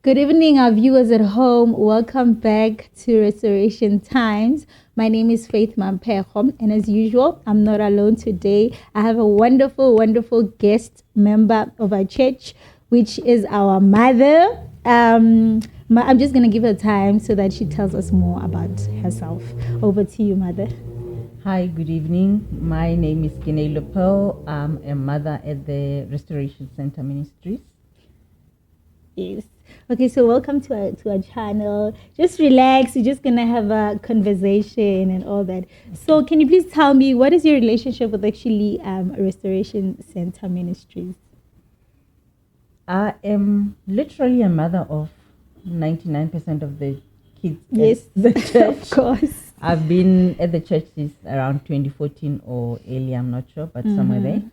Good evening, our viewers at home. Welcome back to Restoration Times. My name is Faith Mampejo, and as usual, I'm not alone today. I have a wonderful, wonderful guest member of our church, which is our mother. I'm just going to give her time so that she tells us more about herself. Over to you, mother. Hi, good evening. My name is KENEILWE. I'm a mother at the Restoration Center Ministries. Yes. Okay, so welcome to our channel. Just relax. We're just gonna have a conversation and all that. So, can you please tell me what is your relationship with actually Restoration Center Ministries? I am literally a mother of 99% of the kids Yes, at the church. of course. I've been at the church since around 2014 or earlier, I'm not sure, but somewhere there.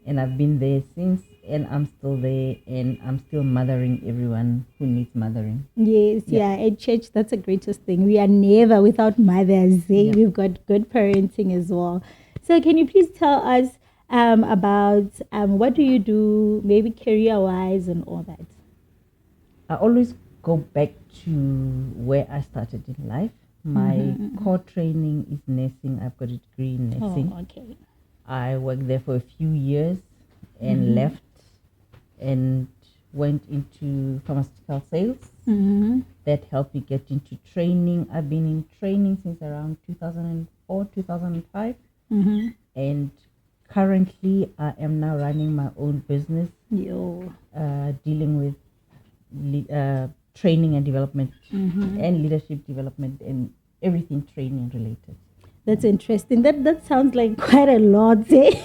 And I've been there since, and I'm still there, and I'm still mothering everyone who needs mothering. Yes, yeah, at church, that's the greatest thing. We are never without mothers. Eh? We've got good parenting as well. So, can you please tell us about what do you do, maybe career-wise and all that? I always go back to where I started in life. My core training is nursing. I've got a degree in nursing. Oh, okay. I worked there for a few years and left and went into pharmaceutical sales. That helped me get into training. I've been in training since around 2004, 2005. And currently I am now running my own business, dealing with training and development and leadership development and everything training related. That's interesting. That sounds like quite a lot. Eh?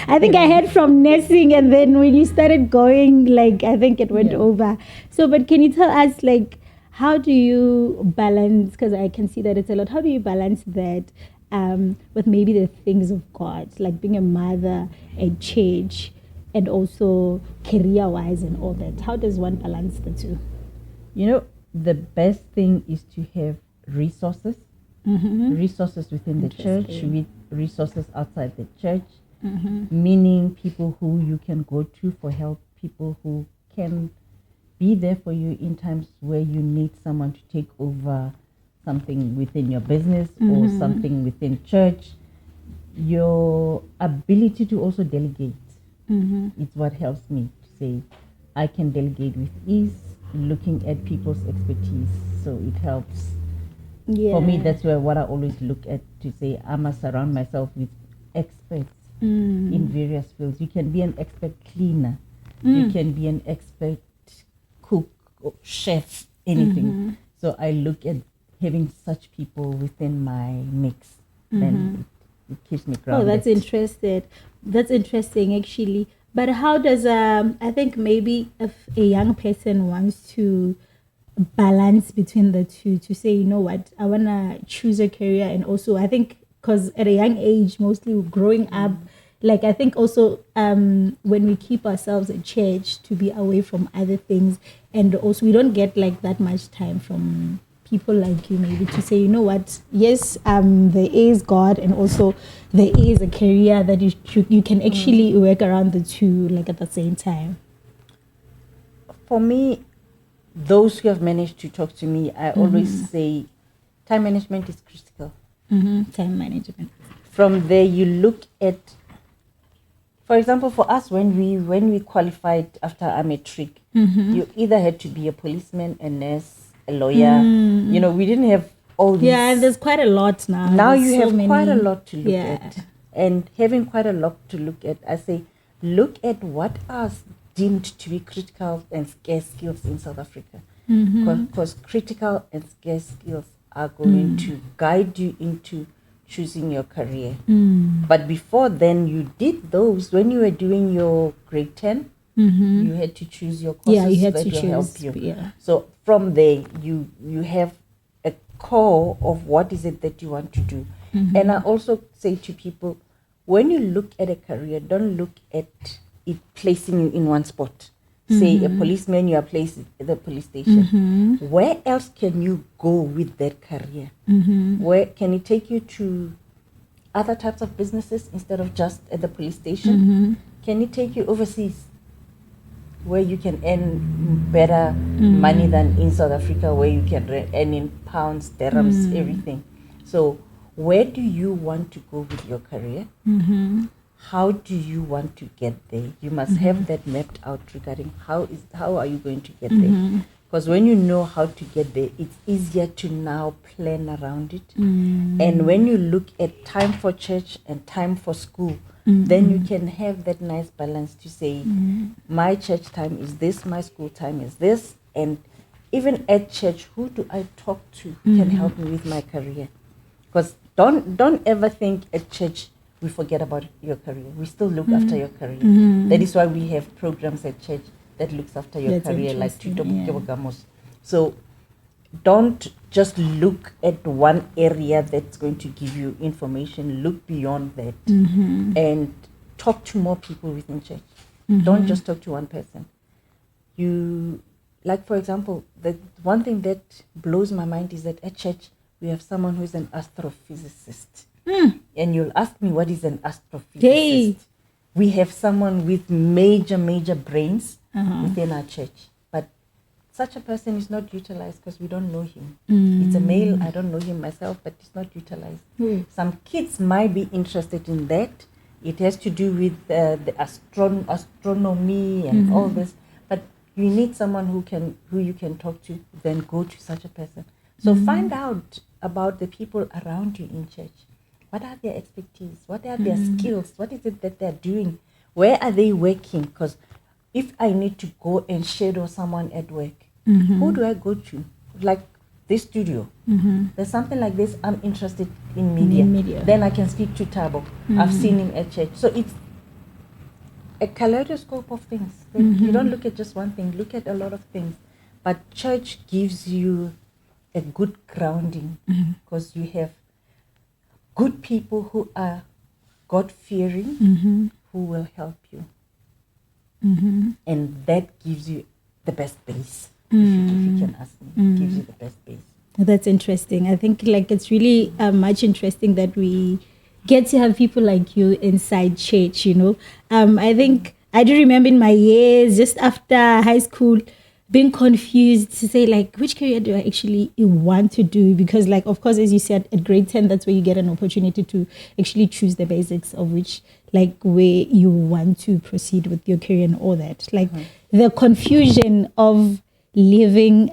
I think I heard from nursing, and then when you started going, like I think it went over. So, but can you tell us, like, how do you balance? Because I can see that it's a lot. How do you balance that with maybe the things of God, like being a mother at church, and also career-wise and all that? How does one balance the two? You know, the best thing is to have resources. Resources within the church, with resources outside the church, meaning people who you can go to for help, people who can be there for you in times where you need someone to take over something within your business or something within church. Your ability to also delegate is what helps me to say I can delegate with ease, looking at people's expertise, so it helps. For me, that's where what I always look at to say I must surround myself with experts in various fields. You can be an expert cleaner, you can be an expert cook or chef, anything. So I look at having such people within my mix, and it keeps me grounded. Oh, that's interesting. That's interesting, actually. But how does I think maybe if a young person wants to balance between the two, to say, you know what, I want to choose a career, and also I think because at a young age, mostly growing up, like I think also when we keep ourselves at church, to be away from other things, and also we don't get like that much time from people like you, maybe to say, you know what, yes, there is God, and also there is a career that you can actually work around the two, like at the same time. For me, those who have managed to talk to me, I always say time management is critical. Time management. From there, you look at, for example, for us, when we qualified after our matric, you either had to be a policeman, a nurse, a lawyer. You know, we didn't have all these. Yeah, and there's quite a lot now. Now There's you so have quite a lot to look Yeah. at. And having quite a lot to look at, I say, look at what are deemed to be critical and scarce skills in South Africa. Because critical and scarce skills are going to guide you into choosing your career. But before then, you did those when you were doing your grade 10. You had to choose your courses you had that to will choose. help you. Yeah. So from there, you have a core of what is it that you want to do. And I also say to people, when you look at a career, don't look at it placing you in one spot. Say a policeman, you are placed at the police station. Where else can you go with that career? Where can it take you to other types of businesses instead of just at the police station? Can it take you overseas? where you can earn better money than in South Africa, where you can earn in pounds, dirhams, everything. So where do you want to go with your career? How do you want to get there? You must have that mapped out regarding how are you going to get there. Because when you know how to get there, it's easier to now plan around it. And when you look at time for church and time for school, then you can have that nice balance to say, my church time is this, my school time is this. And even at church, who do I talk to who can help me with my career? Because don't ever think at church we forget about your career. We still look after your career. That is why we have programs at church that looks after your career, like Tuto. So don't just look at one area that's going to give you information. Look beyond that and talk to more people within church. Don't just talk to one person. You, like for example, the one thing that blows my mind is that at church we have someone who's an astrophysicist. And you'll ask me, what is an astrophysicist? Hey. We have someone with major brains within our church. But such a person is not utilized because we don't know him. It's a male, I don't know him myself, but it's not utilized. Some kids might be interested in that. It has to do with the astronomy and all this. But you need someone who you can talk to, then go to such a person. So find out about the people around you in church. What are their expertise? What are their skills? What is it that they're doing? Where are they working? Because if I need to go and shadow someone at work, who do I go to? Like this studio. There's something like this. I'm interested in media. Then I can speak to Tabo. I've seen him at church. So it's a kaleidoscope of things. You don't look at just one thing. Look at a lot of things. But church gives you a good grounding because you have good people who are God-fearing, who will help you. And that gives you the best base. If you can ask me, it gives you the best base. That's interesting. I think like it's really much interesting that we get to have people like you inside church, you know. I think I do remember in my years, just after high school, being confused to say like, which career do I actually want to do? Because like, of course, as you said, at grade 10, that's where you get an opportunity to actually choose the basics of which, like where you want to proceed with your career and all that. Like the confusion of leaving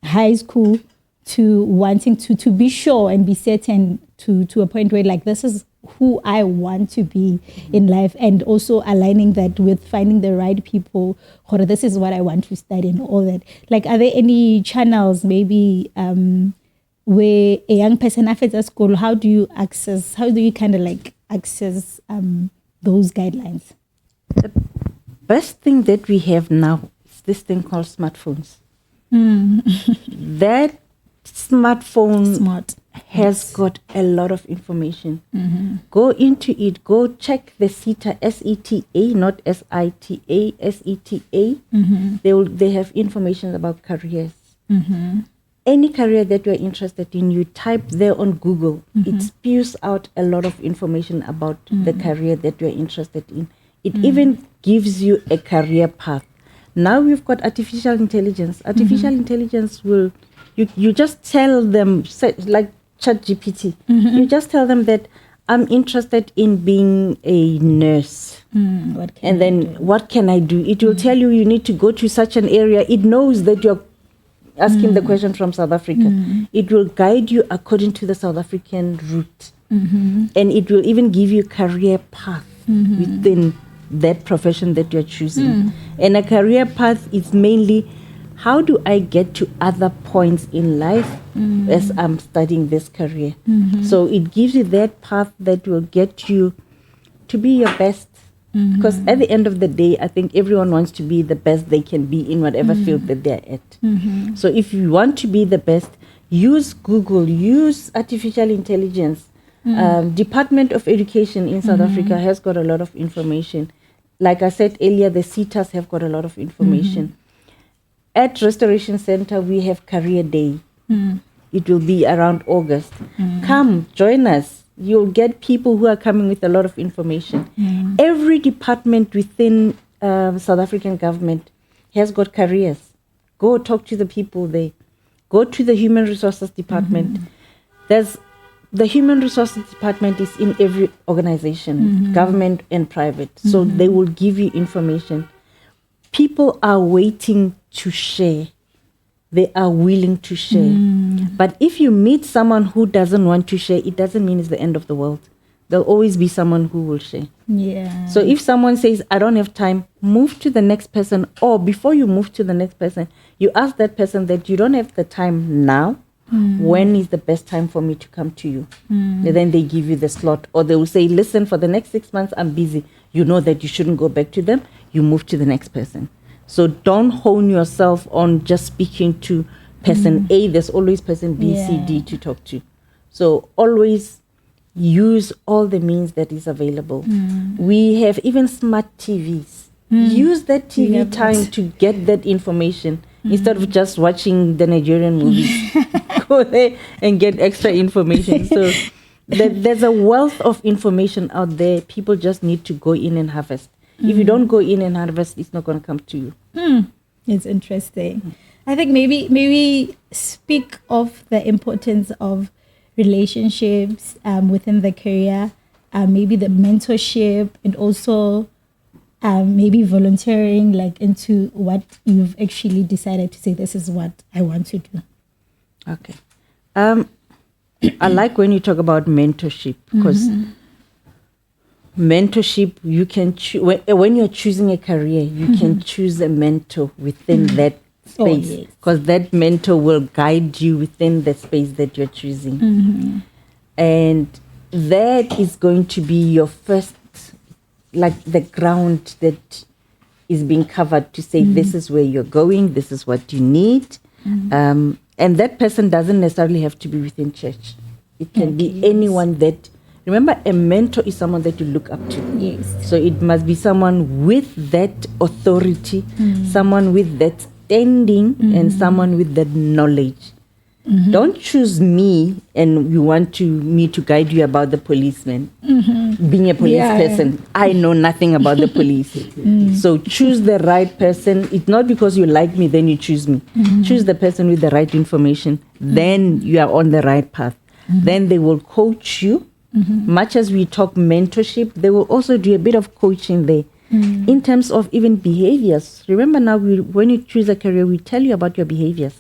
high school to wanting to be sure and be certain to a point where like, this is who I want to be in life, and also aligning that with finding the right people, or this is what I want to study and all that. Like, are there any channels maybe where a young person after school, how do you kind of like access those guidelines? The best thing that we have now is this thing called smartphones. That smartphone has got a lot of information. Go into it. Go check the SETA, SETA, not SITA, SETA. They have information about careers. Any career that you're interested in, you type there on Google. It spews out a lot of information about the career that you're interested in. It even gives you a career path. Now we've got artificial intelligence. Artificial intelligence will, you just tell them, like ChatGPT, you just tell them that I'm interested in being a nurse. What can I do? It will tell you need to go to such an area. It knows that you're asking the question from South Africa. It will guide you according to the South African route. And it will even give you career path within that profession that you're choosing. And a career path is mainly, how do I get to other points in life as I'm studying this career? So it gives you that path that will get you to be your best. Because at the end of the day, I think everyone wants to be the best they can be in whatever field that they're at. So if you want to be the best, use Google, use artificial intelligence. Department of Education in South Africa has got a lot of information. Like I said earlier, the CETAs have got a lot of information. At Restoration Center, we have Career Day. It will be around August. Come, join us. You'll get people who are coming with a lot of information. Every department within South African government has got careers. Go talk to the people there. Go to the human resources department. The human resources department is in every organization, government and private. So they will give you information. People are waiting to share. They are willing to share. But if you meet someone who doesn't want to share, it doesn't mean it's the end of the world. There'll always be someone who will share. Yeah. So if someone says, I don't have time, move to the next person. Or before you move to the next person, you ask that person that you don't have the time now. When is the best time for me to come to you? And then they give you the slot. Or they will say, listen, for the next 6 months, I'm busy. You know that you shouldn't go back to them. You move to the next person. So don't hone yourself on just speaking to person A. There's always person B, C, D to talk to. So always use all the means that is available. We have even smart TVs. Use that TV time to get that information instead of just watching the Nigerian movies. Go there and get extra information. So there's a wealth of information out there. People just need to go in and harvest. If you don't go in and harvest, it's not going to come to you. It's interesting. I think maybe speak of the importance of relationships within the career, maybe the mentorship, and also maybe volunteering like into what you've actually decided to say, this is what I want to do. Okay. I like when you talk about mentorship, because mentorship, you can when you're choosing a career, you can choose a mentor within that space, because that mentor will guide you within the space that you're choosing. And that is going to be your first, like the ground that is being covered to say, this is where you're going, this is what you need. And that person doesn't necessarily have to be within church. It can be anyone that, remember, a mentor is someone that you look up to. Yes. So it must be someone with that authority, someone with that standing, and someone with that knowledge. Don't choose me and you want me to guide you about the policeman. Being a police person, I know nothing about the police. So choose the right person. It's not because you like me, then you choose me. Choose the person with the right information. Then you are on the right path. Then they will coach you. Much as we talk mentorship, they will also do a bit of coaching there. In terms of even behaviors. Remember now, when you choose a career, we tell you about your behaviors.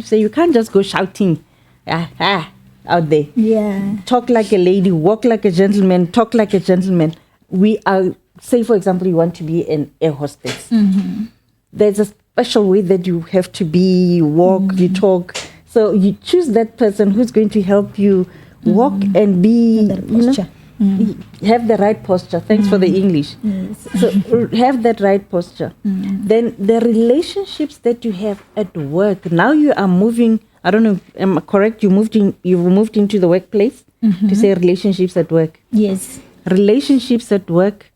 So you can't just go shouting out there. Yeah. Talk like a lady, walk like a gentleman, talk like a gentleman. We are, say for example, you want to be an air hostess. There's a special way that you have to be, walk, you talk. So you choose that person who's going to help you walk and be, have the right posture. Thanks for the English. So have that right posture. Then the relationships that you have at work. Now you are moving. I don't know. Am I correct? You've moved into the workplace to say relationships at work. Yes. Relationships at work.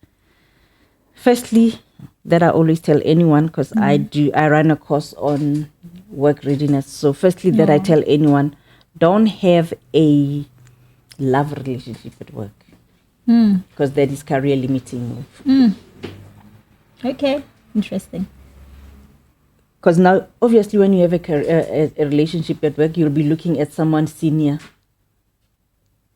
Firstly, that I always tell anyone, because I run a course on work readiness. So firstly, that I tell anyone, don't have a love relationship at work. Because that is career limiting. Okay, interesting. Because now, obviously, when you have a relationship at work, you'll be looking at someone senior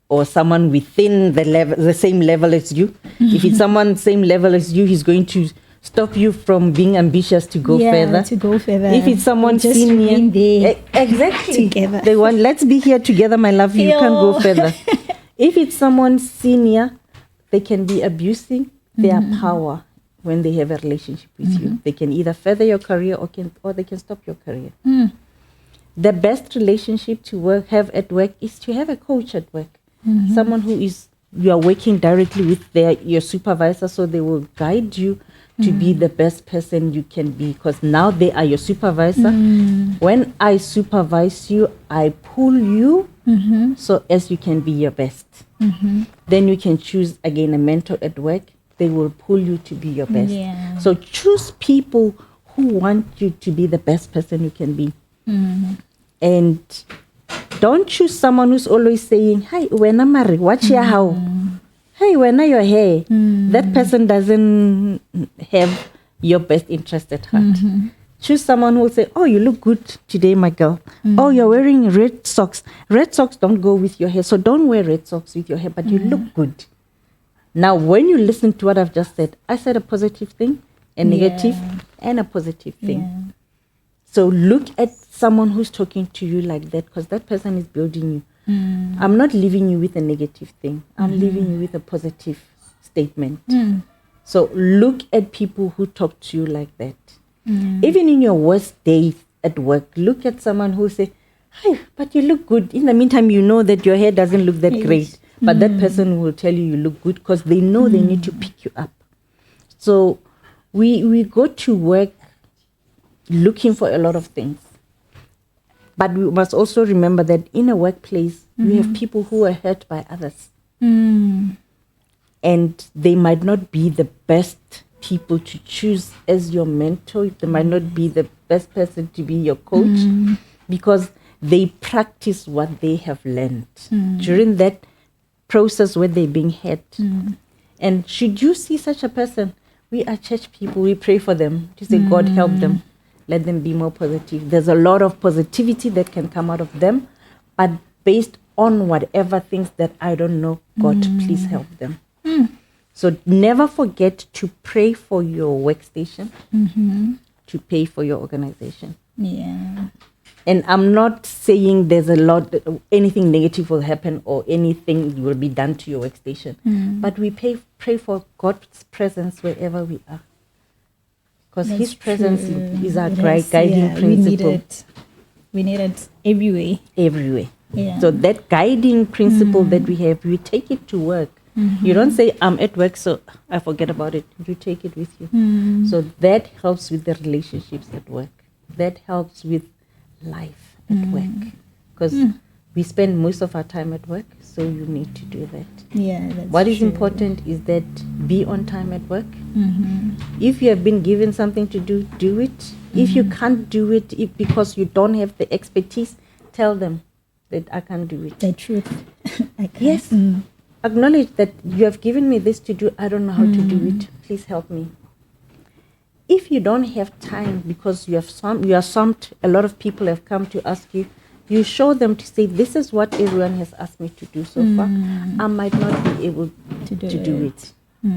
or someone within the same level as you. If it's someone same level as you, he's going to stop you from being ambitious to go further. To go further. If it's someone just senior, there exactly. Together. They want, let's be here together, my love. You can't go further. If it's someone senior, they can be abusing their power when they have a relationship with you. They can either further your career or they can stop your career. The best relationship to have at work is to have a coach at work. Someone who you are working directly with your supervisor, so they will guide you to be the best person you can be, because now they are your supervisor. When I supervise you, I pull you so as you can be your best. Then you can choose again a mentor at work. They will pull you to be your best. So choose people who want you to be the best person you can be. And don't choose someone who's always saying, "Hi, when I'm married, watch your how. Hey, when are your hair?" That person doesn't have your best interest at heart. Choose someone who will say, oh, you look good today, my girl. Oh, you're wearing red socks. Red socks don't go with your hair, so don't wear red socks with your hair, but you look good. Now, when you listen to what I've just said, I said a positive thing, a negative, and a positive thing. Yeah. So look at someone who's talking to you like that, because that person is building you. I'm not leaving you with a negative thing. I'm leaving you with a positive statement. So look at people who talk to you like that. Even in your worst days at work, look at someone who say, hi, but you look good. In the meantime, you know that your hair doesn't look that great. But that person will tell you look good because they know they need to pick you up. So we go to work looking for a lot of things. But we must also remember that in a workplace, we have people who are hurt by others. And they might not be the best people to choose as your mentor. They might not be the best person to be your coach because they practice what they have learned during that process where they're being hurt. And should you see such a person, we are church people, we pray for them to say, God help them, let them be more positive. There's a lot of positivity that can come out of them, but based on whatever things that I don't know, God, please help them. So never forget to pray for your workstation, to pay for your organization. Yeah. And I'm not saying there's anything negative will happen or anything will be done to your workstation. But we pray for God's presence wherever we are. Because His presence is our guiding principle. We need it everywhere. Everywhere. Yeah. So that guiding principle that we have, we take it to work. You don't say, I'm at work, so I forget about it. You take it with you. So that helps with the relationships at work. That helps with life at work. Because we spend most of our time at work, so you need to do that. Yeah, that's What is true. important is that be on time at work. If you have been given something to do, do it. If you can't do it because you don't have the expertise, tell them that I can't do it. The truth. I can't. Yes. Acknowledge that you have given me this to do. I don't know how to do it. Please help me. If you don't have time because you are swamped, a lot of people have come to ask you, you show them to say, this is what everyone has asked me to do so far. I might not be able to do it.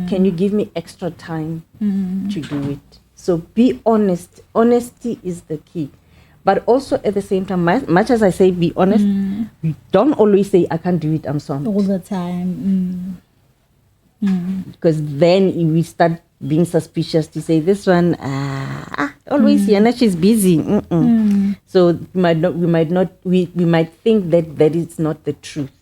Can you give me extra time to do it? So be honest. Honesty is the key. But also at the same time, much as I say be honest, we don't always say, I can't do it, I'm swamped. All the time. Because then we start being suspicious to say, this one, always Yana, she's busy. So we might think that is not the truth.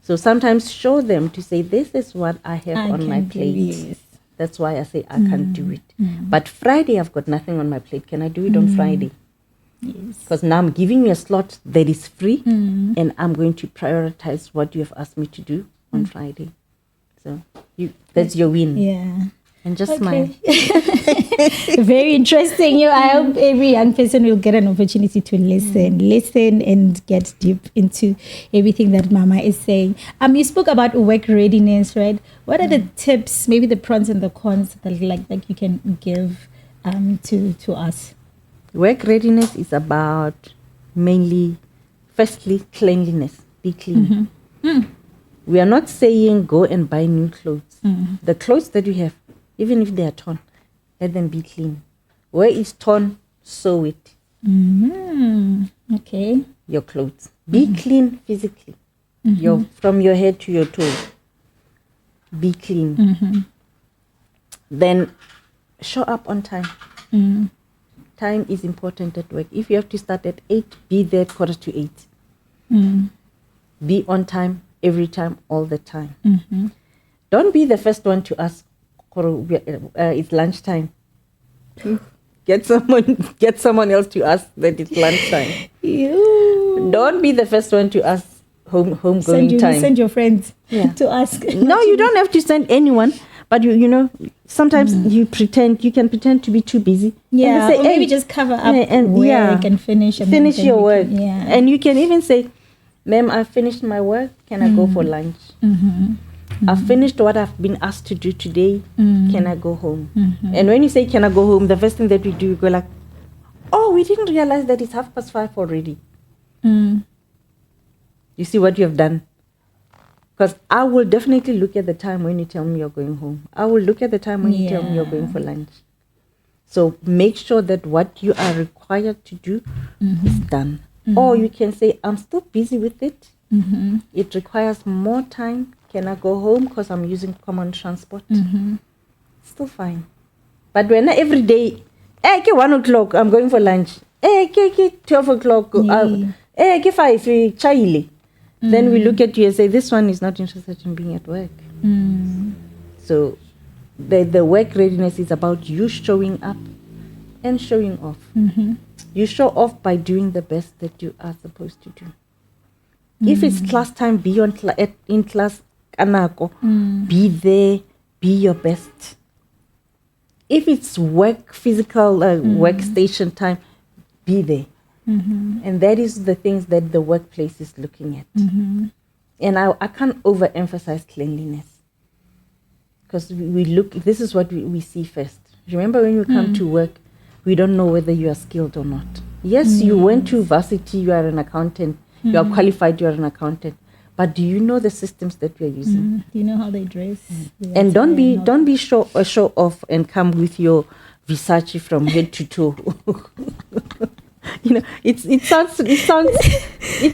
So sometimes show them to say, this is what I have on my plate. Yes. That's why I say I can't do it. But Friday, I've got nothing on my plate. Can I do it on Friday? Yes. Because now I'm giving you a slot that is free and I'm going to prioritize what you have asked me to do on Friday. So that's your win. Yeah. And just smile. Very interesting. I hope every young person will get an opportunity to listen and get deep into everything that Mama is saying. You spoke about work readiness, right? What are the tips, maybe the pros and the cons that like you can give to us? Work readiness is about mainly, firstly, cleanliness. Be clean. We are not saying go and buy new clothes. The clothes that you have, even if they are torn, let them be clean. Where it's torn, sew it. Okay. Your clothes. Be clean physically. From your head to your toes. Be clean. Then show up on time. Time is important at work. If you have to start at 8, be there at 7:45. Be on time every time, all the time. Don't be the first one to ask, it's lunchtime. Get someone else to ask that it's lunchtime. Don't be the first one to ask homegoing time. Send your friends to ask. No, you don't have to send anyone. But sometimes you can pretend to be too busy. Yeah, and say, or maybe just cover up and work and finish. And finish your work. Yeah. And you can even say, ma'am, I finished my work. Can I go for lunch? I've finished what I've been asked to do today. Can I go home? And when you say, can I go home? The first thing that we do, we go like, oh, we didn't realize that it's 5:30 already. You see what you have done? Because I will definitely look at the time when you tell me you're going home. I will look at the time when you tell me you're going for lunch. So make sure that what you are required to do is done. Or you can say, I'm still busy with it. It requires more time. Can I go home because I'm using common transport? Still fine. But when every day, 1 o'clock, I'm going for lunch. 12 o'clock, 5, chayile. Then we look at you and say, this one is not interested in being at work. So the work readiness is about you showing up and showing off. You show off by doing the best that you are supposed to do. If it's class time, be in class, be there, be your best. If it's work, physical workstation time, be there. And that is the things that the workplace is looking at. And I can't overemphasize cleanliness. Because we look, this is what we see first. Remember when you come to work, we don't know whether you are skilled or not. Yes, you went to varsity, you are an accountant, you are qualified, you are an accountant. But do you know the systems that we are using? Do you know how they dress? And don't be show off and come with your Versace from head to toe. It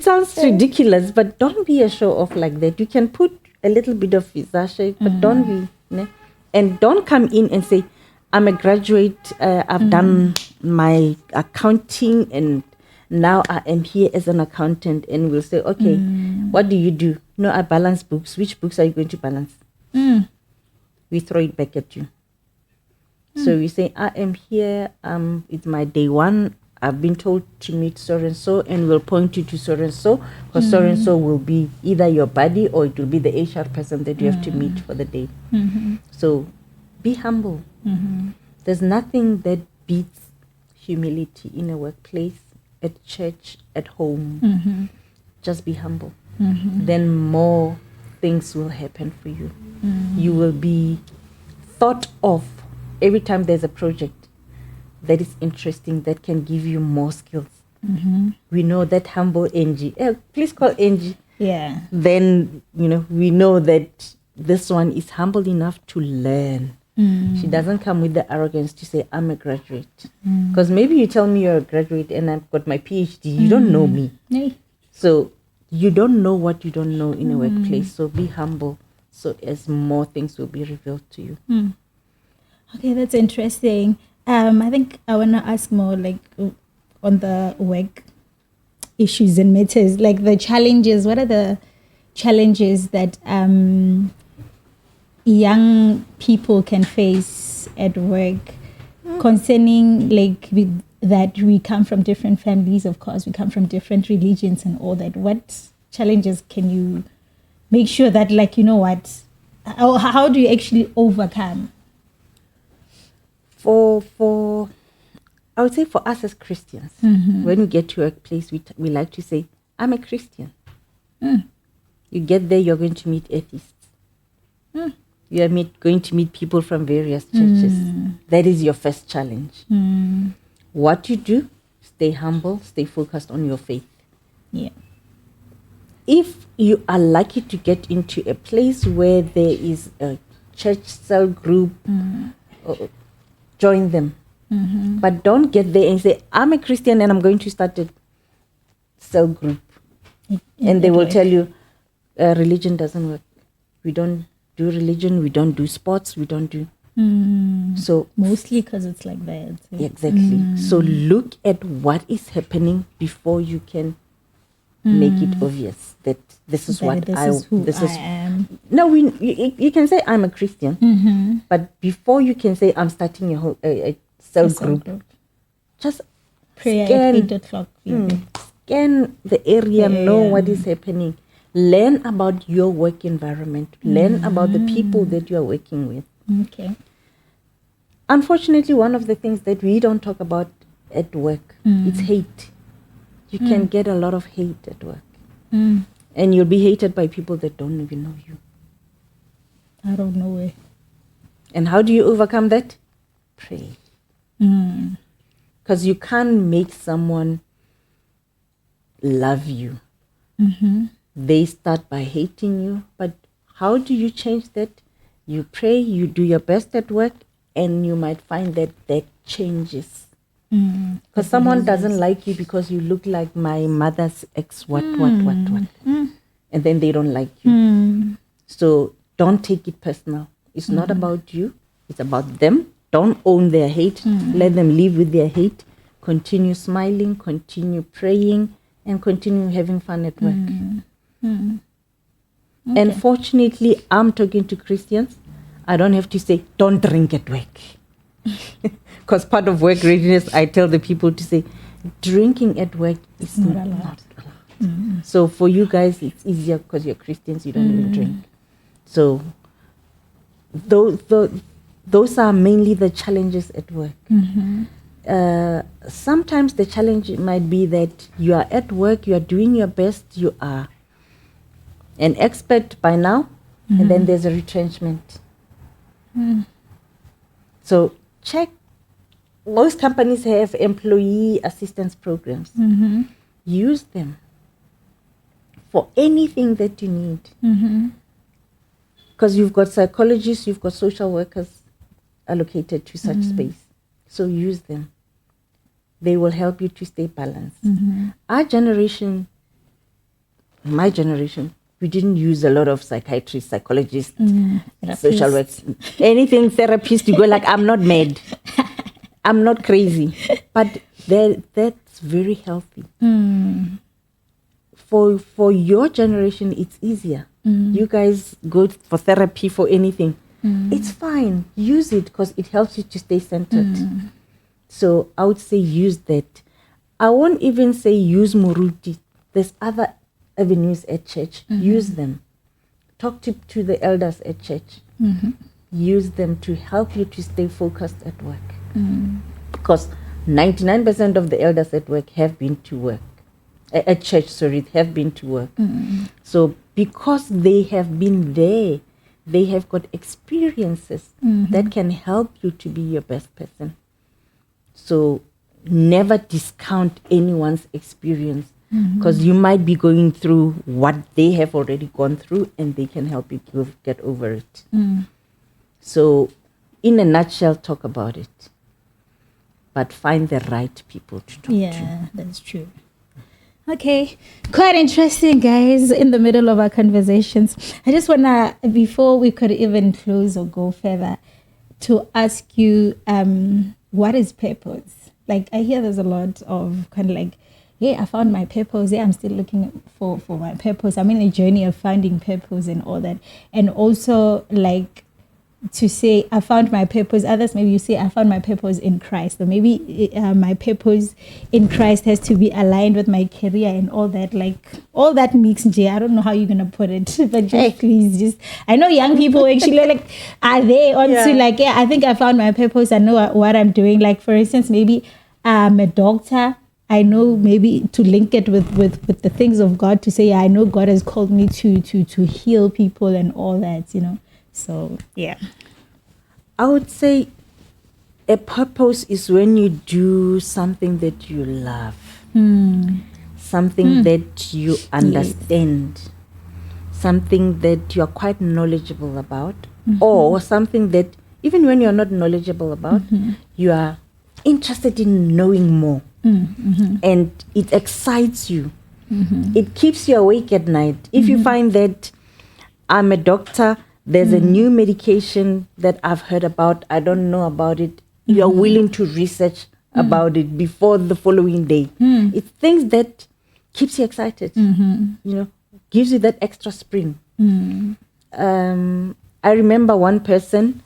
sounds ridiculous, but don't be a show off like that. You can put a little bit of Versace, but don't be, and don't come in and say, I'm a graduate, I've done my accounting and now I am here as an accountant, and we'll say, okay, what do you do? No, I balance books. Which books are you going to balance? We throw it back at you. So we say, I am here, it's my day one, I've been told to meet so and we'll point you to so because so will be either your buddy or it will be the HR person that you have to meet for the day. So be humble. There's nothing that beats humility in a workplace, at church, at home. Just be humble. Then more things will happen for you. You will be thought of every time there's a project that is interesting, that can give you more skills. We know that humble Angie. Please call Angie. Yeah. Then, we know that this one is humble enough to learn. She doesn't come with the arrogance to say, I'm a graduate. Because maybe you tell me you're a graduate and I've got my PhD. You don't know me. So you don't know what you don't know in a workplace. So be humble, so as more things will be revealed to you. Okay, that's interesting. I think I want to ask more like on the work issues and matters, like the challenges. What are the challenges that young people can face at work concerning that we come from different families, of course, we come from different religions and all that. What challenges can you make sure that how do you actually overcome? For I would say for us as Christians, when we get to a place, we like to say, I'm a Christian. You get there, you're going to meet atheists. You are going to meet people from various churches. That is your first challenge. What you do, stay humble, stay focused on your faith. Yeah. If you are lucky to get into a place where there is a church cell group, join them. But don't get there and say, I'm a Christian and I'm going to start a cell group. And they will tell you, religion doesn't work. We don't do religion, we don't do sports, we don't do. So mostly because it's like that. Exactly. So look at what is happening before you can make it obvious that this is what I am. No, you can say I'm a Christian, but before you can say I'm starting a cell group, just prayer scan, at 8 o'clock. Scan the area, know what is happening. Learn about your work environment. Learn about the people that you are working with. Okay. Unfortunately, one of the things that we don't talk about at work, it's hate. You can get a lot of hate at work. And you'll be hated by people that don't even know you. I don't know where. And how do you overcome that? Pray. Because you can't make someone love you. They start by hating you. But how do you change that? You pray, you do your best at work, and you might find that that changes. Because someone doesn't like you because you look like my mother's ex, what. And then they don't like you. So don't take it personal. It's not about you. It's about them. Don't own their hate. Let them live with their hate. Continue smiling, continue praying, and continue having fun at work. And fortunately, I'm talking to Christians. I don't have to say, don't drink at work. Because part of work readiness, I tell the people to say, drinking at work is not allowed. So for you guys, it's easier because you're Christians, you don't even drink. So those are mainly the challenges at work. Sometimes the challenge might be that you are at work, you are doing your best, you are an expert by now, and then there's a retrenchment. So check. Most companies have employee assistance programs. Use them for anything that you need. Because you've got psychologists, you've got social workers allocated to such space. So use them. They will help you to stay balanced. Our generation, my generation, we didn't use a lot of psychiatrists, psychologists, social workers, anything therapist. You go like, I'm not mad. I'm not crazy. But that's very healthy. For your generation, it's easier. You guys go for therapy for anything. It's fine. Use it because it helps you to stay centered. So I would say use that. I won't even say use Muruti. There's other avenues at church. Use them. Talk to the elders at church. Use them to help you to stay focused at work. Because 99% of the elders at work have been to work. At church, have been to work. So because they have been there, they have got experiences that can help you to be your best person. So never discount anyone's experience, because you might be going through what they have already gone through and they can help you get over it. So in a nutshell, talk about it, but find the right people to talk to. Yeah, that's true. Okay, quite interesting, guys. In the middle of our conversations, I just want to, before we could even close or go further, to ask you, what is purpose? Like, I hear there's a lot of kind of like, yeah, I found my purpose. Yeah, I'm still looking for my purpose. I'm in a journey of finding purpose and all that. And also, like, to say I found my purpose. Others maybe you say I found my purpose in Christ, or maybe my purpose in Christ has to be aligned with my career and all that. Like all that mix, Jay. I don't know how you're gonna put it, but just please, I know young people actually like are they onto like I think I found my purpose. I know what I'm doing. Like for instance, maybe I'm a doctor. I know maybe to link it with the things of God to say I know God has called me to heal people and all that. So, yeah. I would say a purpose is when you do something that you love, something that you understand, something that you are quite knowledgeable about, or something that even when you are not knowledgeable about, you are interested in knowing more, and it excites you. It keeps you awake at night. If you find that I'm a doctor, there's a new medication that I've heard about, I don't know about it, you're willing to research about it before the following day. It's things that keeps you excited, gives you that extra spring. I remember one person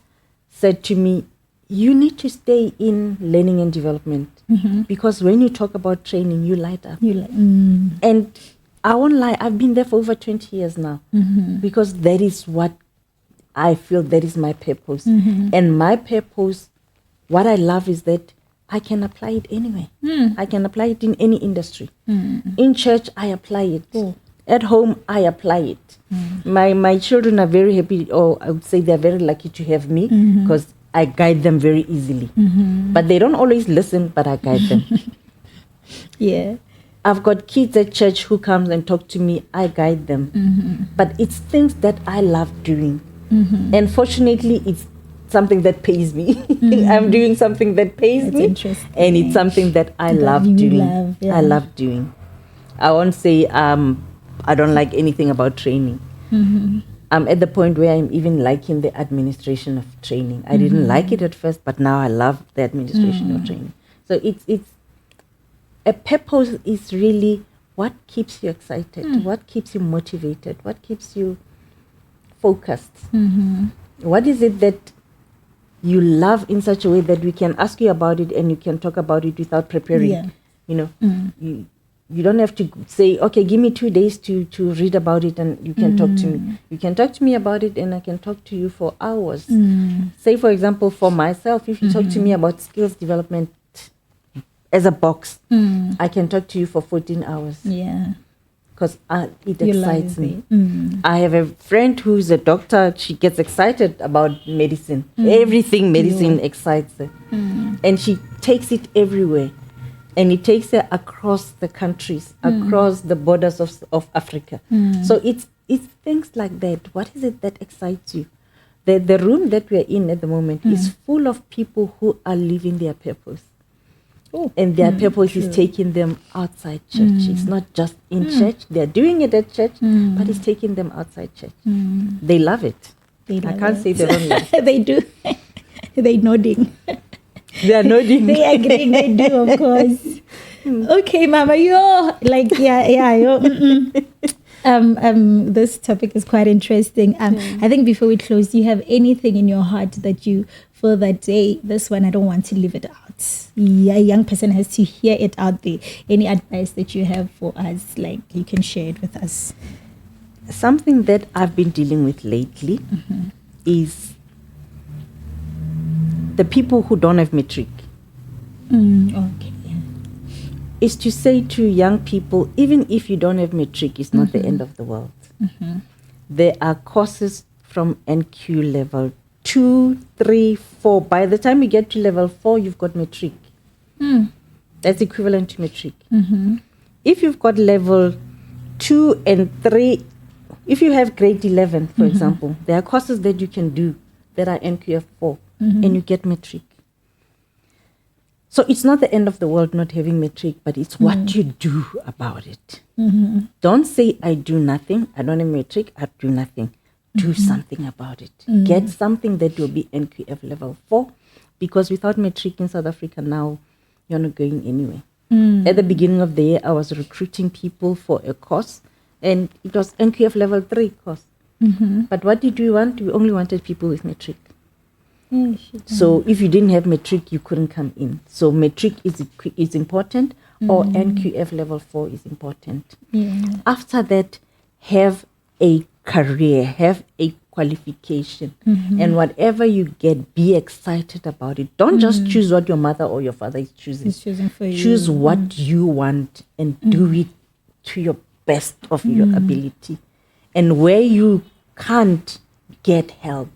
said to me, you need to stay in learning and development, because when you talk about training, you light up. And I won't lie, I've been there for over 20 years now, because that is what I feel that is my purpose. And my purpose, what I love is that I can apply it anywhere. I can apply it in any industry. In church, I apply it. At home, I apply it. My children are very happy, or I would say they're very lucky to have me, because I guide them very easily. But they don't always listen, but I guide them. Yeah. I've got kids at church who comes and talk to me. I guide them. But it's things that I love doing. And fortunately, it's something that pays me. I'm doing something that pays me. And it's something that I love doing. I love doing. I won't say I don't like anything about training. I'm at the point where I'm even liking the administration of training. I didn't like it at first, but now I love the administration of training. So it's a purpose is really what keeps you excited, what keeps you motivated, what keeps you focused. What is it that you love in such a way that we can ask you about it and you can talk about it without preparing? You know, you don't have to say, okay, give me 2 days to read about it and you can talk to me. You can talk to me about it and I can talk to you for hours. Say, for example, for myself, if you talk to me about skills development as a box, I can talk to you for 14 hours. Yeah. Because it excites me. I have a friend who's a doctor. She gets excited about medicine. Everything medicine excites her. And she takes it everywhere. And it takes her across the countries, across the borders of Africa. So it's things like that. What is it that excites you? The room that we're in at the moment is full of people who are living their purpose. And their purpose is taking them outside church. It's not just in church. They're doing it at church, but it's taking them outside church. They love it. I can't say they don't love it. They do. They're nodding. They are nodding. They agree. They do, of course. Okay, Mama, you're like, this topic is quite interesting. I think before we close, do you have anything in your heart that you feel that, hey, this one, I don't want to leave it out? Yeah, a young person has to hear it out there. Any advice that you have for us, like you can share it with us? Something that I've been dealing with lately is the people who don't have matric. Okay. Is to say to young people, even if you don't have matric, it's not the end of the world. There are courses from NQ level 2, 3, 4. By the time you get to level 4, you've got matric. That's equivalent to matric. If you've got level 2 and 3, if you have grade 11, for example, there are courses that you can do that are NQF 4 and you get matric. So it's not the end of the world not having matric, but it's what you do about it. Don't say, I do nothing. I don't have matric. I do nothing. Do something about it. Get something that will be NQF level 4, because without matric in South Africa now, you're not going anywhere. At the beginning of the year, I was recruiting people for a course, and it was NQF level 3 course. But what did we want? We only wanted people with matric. So if you didn't have matric, you couldn't come in. So matric is important, or NQF level 4 is important. After that, have a career, have a qualification, and whatever you get, be excited about it. Don't just choose what your mother or your father is choosing. It's choosing for you. Choose what you want and do it to your best of your ability. And where you can't, get help.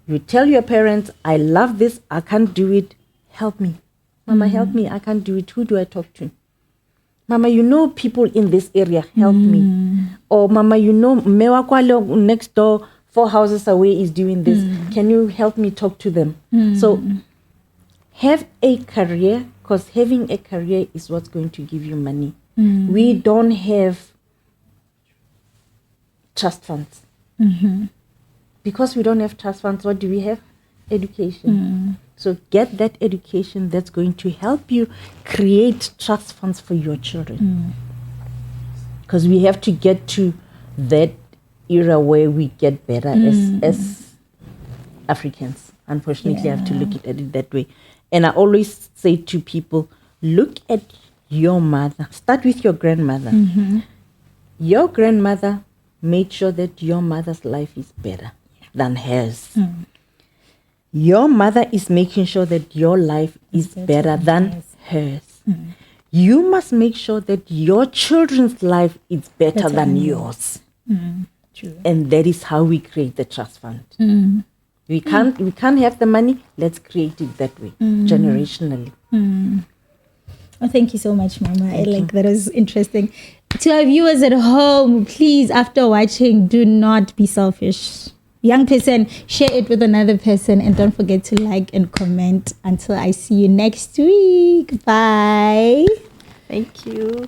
You tell your parents, I love this, I can't do it, help me. Mama, help me, I can't do it. Who do I talk to? Mama, you know people in this area, help me. Or Mama, you know Mewakwalo next door, 4 houses away is doing this. Can you help me talk to them? So have a career, because having a career is what's going to give you money. We don't have trust funds. Because we don't have trust funds, what do we have? Education. So get that education that's going to help you create trust funds for your children. Because we have to get to that era where we get better as Africans. Unfortunately, I have to look at it that way. And I always say to people, look at your mother. Start with your grandmother. Your grandmother made sure that your mother's life is better than hers. Your mother is making sure that your life is better than hers. you must make sure that your children's life is better than yours. True. And that is how we create the trust fund. We can't have the money. Let's create it that way, generationally. Oh, thank you so much, Mama. That was interesting. To our viewers at home, please, after watching, do not be selfish. Young person, share it with another person, and don't forget to like and comment. Until I see you next week. Bye. Thank you.